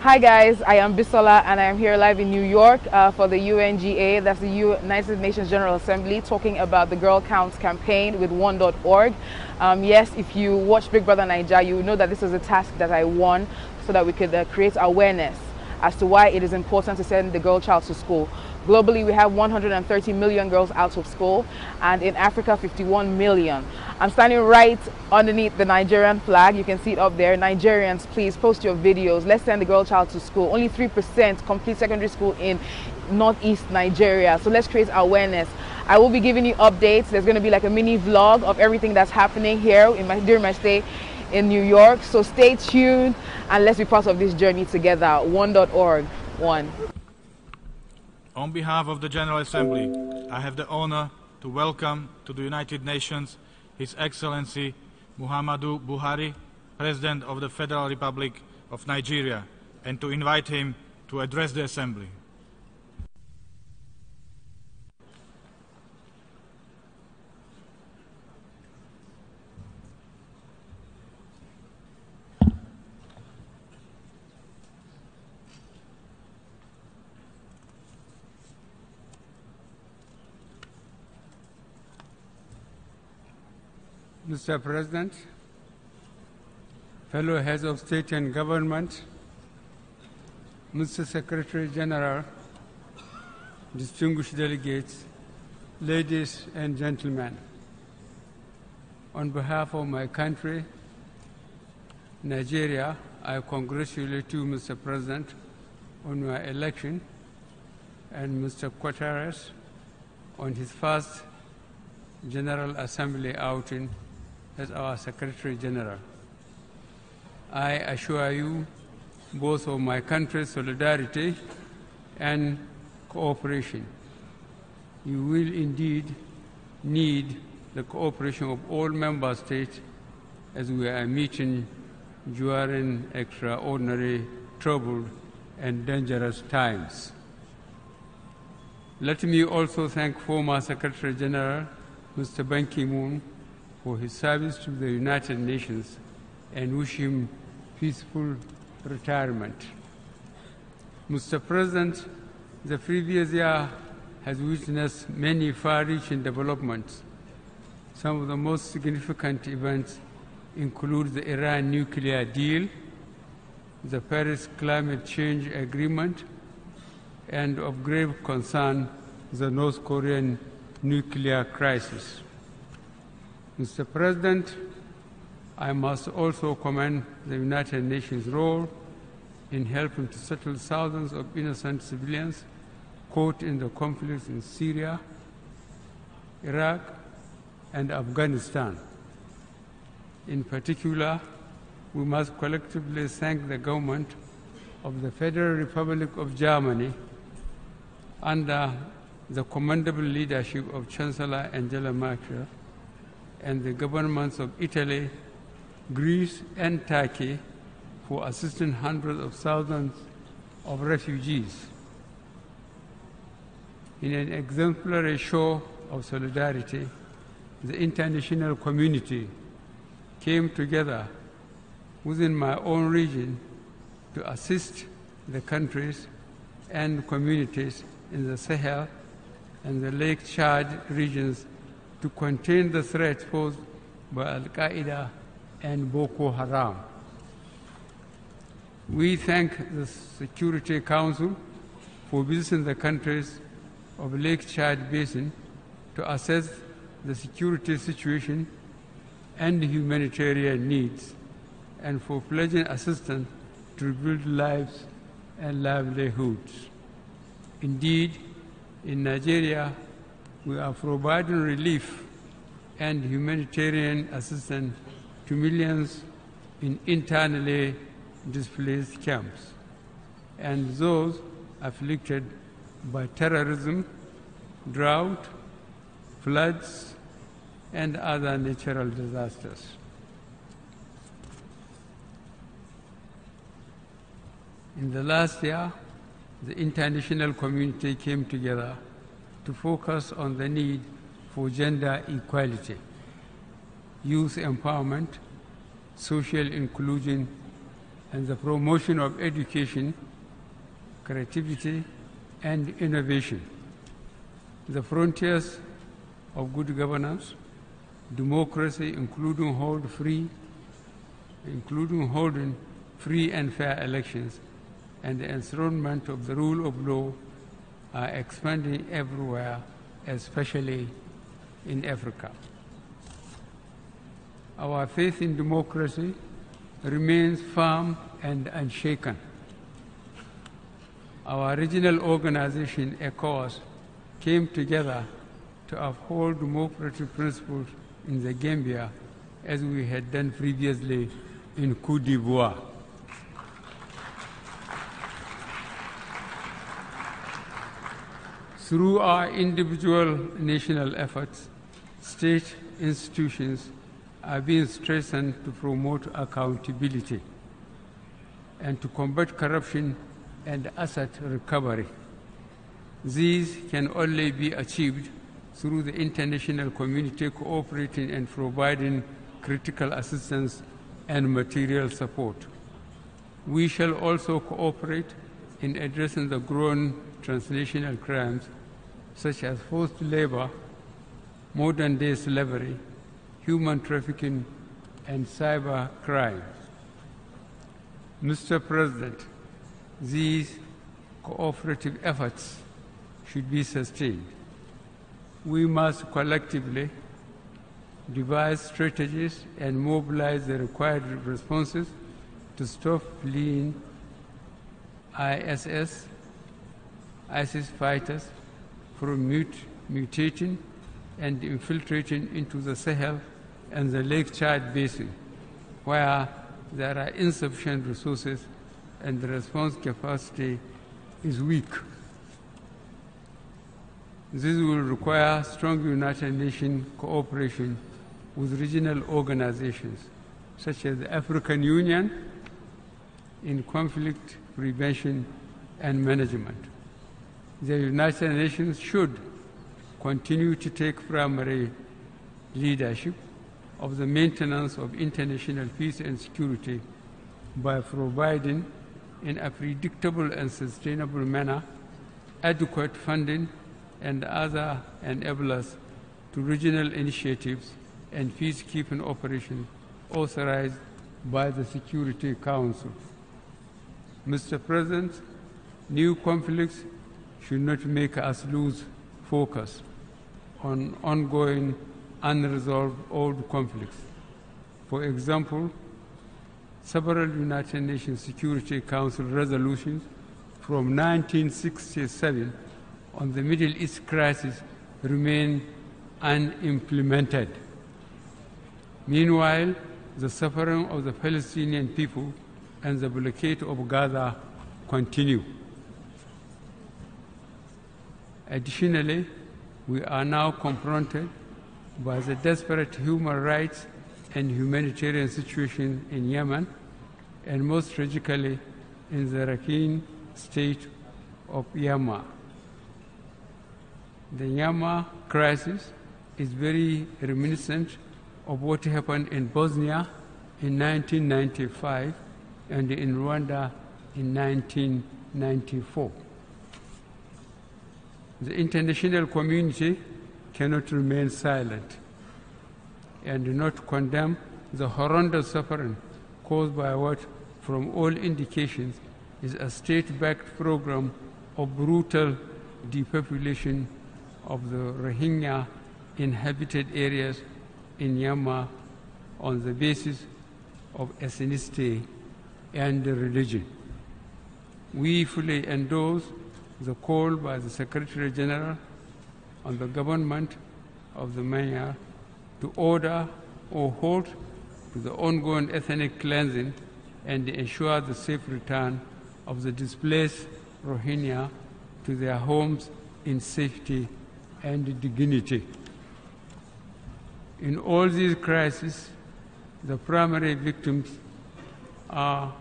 Hi guys, I am Bisola and I am here live in New York for the UNGA, that's the United Nations General Assembly, talking about the Girl Counts campaign with one.org. Yes, if you watch Big Brother Naija, you know that this was a task that I won so that we could create awareness as to why it is important to send the girl child to school. Globally, we have 130 million girls out of school, and in Africa, 51 million. I'm standing right underneath the Nigerian flag. You can see it up there. Nigerians, please post your videos. Let's send the girl child to school. Only 3% complete secondary school in Northeast Nigeria. So let's create awareness. I will be giving you updates. There's going to be like a mini vlog of everything that's happening here during my stay in New York. So stay tuned and let's be part of this journey together. One.org. One. On behalf of the General Assembly, I have the honor to welcome to the United Nations His Excellency MUHAMMADU BUHARI, President of the Federal Republic of Nigeria, and to invite him to address the Assembly. Mr. President, fellow heads of state and government, Mr. Secretary General, distinguished delegates, ladies and gentlemen, on behalf of my country, Nigeria, I congratulate you, Mr. President, on your election, and Mr. Gutteres on his first General Assembly outing as our Secretary General. I assure you both of my country's solidarity and cooperation. You will indeed need the cooperation of all member states as we are meeting during extraordinary, troubled, and dangerous times. Let me also thank former Secretary General Mr. Ban Ki-moon for his service to the United Nations and wish him peaceful retirement. Mr. President, the previous year has witnessed many far-reaching developments. Some of the most significant events include the Iran nuclear deal, the Paris Climate Change Agreement, and of grave concern, the North Korean nuclear crisis. Mr. President, I must also commend the United Nations' role in helping to settle thousands of innocent civilians caught in the conflicts in Syria, Iraq, and Afghanistan. In particular, we must collectively thank the government of the Federal Republic of Germany under the commendable leadership of Chancellor Angela Merkel and the governments of Italy, Greece, and Turkey for assisting hundreds of thousands of refugees. In an exemplary show of solidarity, the international community came together within my own region to assist the countries and communities in the Sahel and the Lake Chad regions to contain the threat posed by Al-Qaeda and Boko Haram. We thank the Security Council for visiting the countries of Lake Chad Basin to assess the security situation and humanitarian needs, and for pledging assistance to rebuild lives and livelihoods. Indeed, in Nigeria, we are providing relief and humanitarian assistance to millions in internally displaced camps and those afflicted by terrorism, drought, floods, and other natural disasters. In the last year, the international community came together to focus on the need for gender equality, youth empowerment, social inclusion, and the promotion of education, creativity, and innovation. The frontiers of good governance, democracy, including holding free and fair elections, and the enthronement of the rule of law are expanding everywhere, especially in Africa. Our faith in democracy remains firm and unshaken. Our regional organization, ECOWAS, came together to uphold democratic principles in the Gambia as we had done previously in Côte d'Ivoire. Through our individual national efforts, state institutions are being strengthened to promote accountability and to combat corruption and asset recovery. These can only be achieved through the international community cooperating and providing critical assistance and material support. We shall also cooperate in addressing the growing transnational crimes such as forced labor, modern-day slavery, human trafficking, and cyber crime. Mr. President, these cooperative efforts should be sustained. We must collectively devise strategies and mobilize the required responses to stop fleeing ISIS fighters from mutating and infiltrating into the Sahel and the Lake Chad Basin, where there are insufficient resources and the response capacity is weak. This will require strong United Nations cooperation with regional organizations such as the African Union in conflict prevention and management. The United Nations should continue to take primary leadership of the maintenance of international peace and security by providing, in a predictable and sustainable manner, adequate funding and other enablers to regional initiatives and peacekeeping operations authorized by the Security Council. Mr. President, new conflicts should not make us lose focus on ongoing unresolved old conflicts. For example, several United Nations Security Council resolutions from 1967 on the Middle East crisis remain unimplemented. Meanwhile, the suffering of the Palestinian people and the blockade of Gaza continue. Additionally, we are now confronted by the desperate human rights and humanitarian situation in Yemen, and most tragically in the Rakhine state of Myanmar. The Myanmar crisis is very reminiscent of what happened in Bosnia in 1995 and in Rwanda in 1994. The international community cannot remain silent and not condemn the horrendous suffering caused by what, from all indications, is a state-backed program of brutal depopulation of the Rohingya inhabited areas in Myanmar on the basis of ethnicity and religion. We fully endorse the call by the Secretary General on the government of the Myanmar to order or halt to the ongoing ethnic cleansing and ensure the safe return of the displaced Rohingya to their homes in safety and dignity. In all these crises, the primary victims are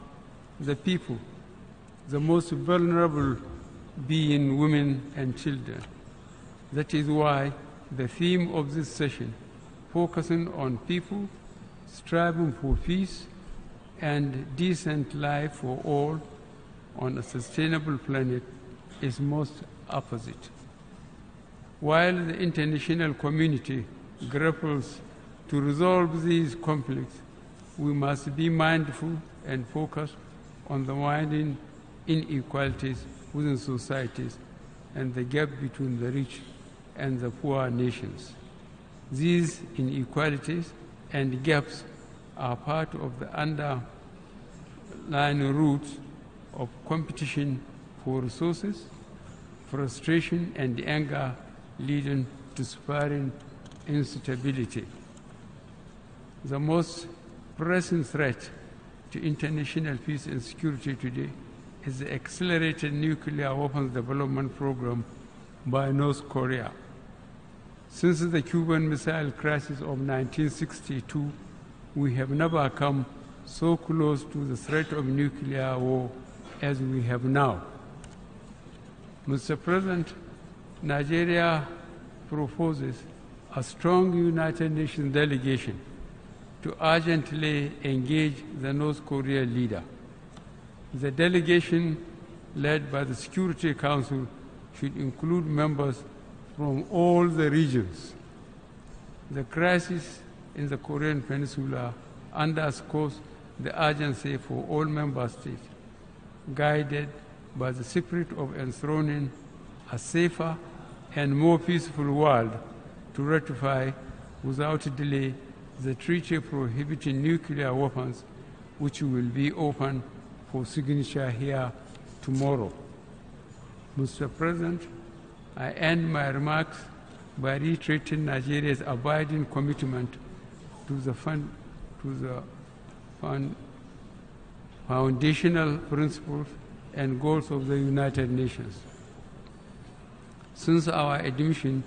the people, the most vulnerable being women and children. That is why the theme of this session, focusing on people striving for peace, and decent life for all on a sustainable planet is most opposite. While the international community grapples to resolve these conflicts, we must be mindful and focused on the widening inequalities within societies and the gap between the rich and the poor nations. These inequalities and gaps are part of the underlying roots of competition for resources, frustration, and anger leading to spiraling instability. The most pressing threat to international peace and security today is the accelerated nuclear weapons development program by North Korea. Since the Cuban Missile Crisis of 1962, we have never come so close to the threat of nuclear war as we have now. Mr. President, Nigeria proposes a strong United Nations delegation to urgently engage the North Korean leader. The delegation, led by the Security Council, should include members from all the regions. The crisis in the Korean Peninsula underscores the urgency for all member states, guided by the spirit of enthroning a safer and more peaceful world, to ratify without delay the treaty prohibiting nuclear weapons, which will be open for signature here tomorrow. Mr. President, I end my remarks by reiterating Nigeria's abiding commitment to the foundational principles and goals of the United Nations. Since our admission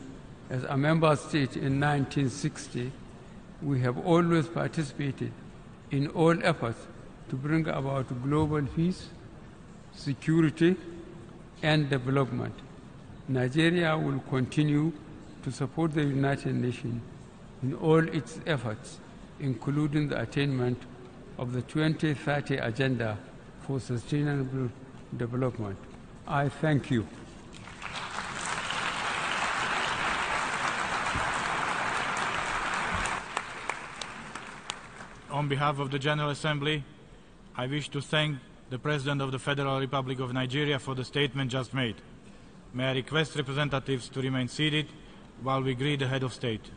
as a member state in 1960, we have always participated in all efforts to bring about global peace, security, and development. Nigeria will continue to support the United Nations in all its efforts, including the attainment of the 2030 Agenda for Sustainable Development. I thank you. On behalf of the General Assembly, I wish to thank the President of the Federal Republic of Nigeria for the statement just made. May I request representatives to remain seated while we greet the Head of State.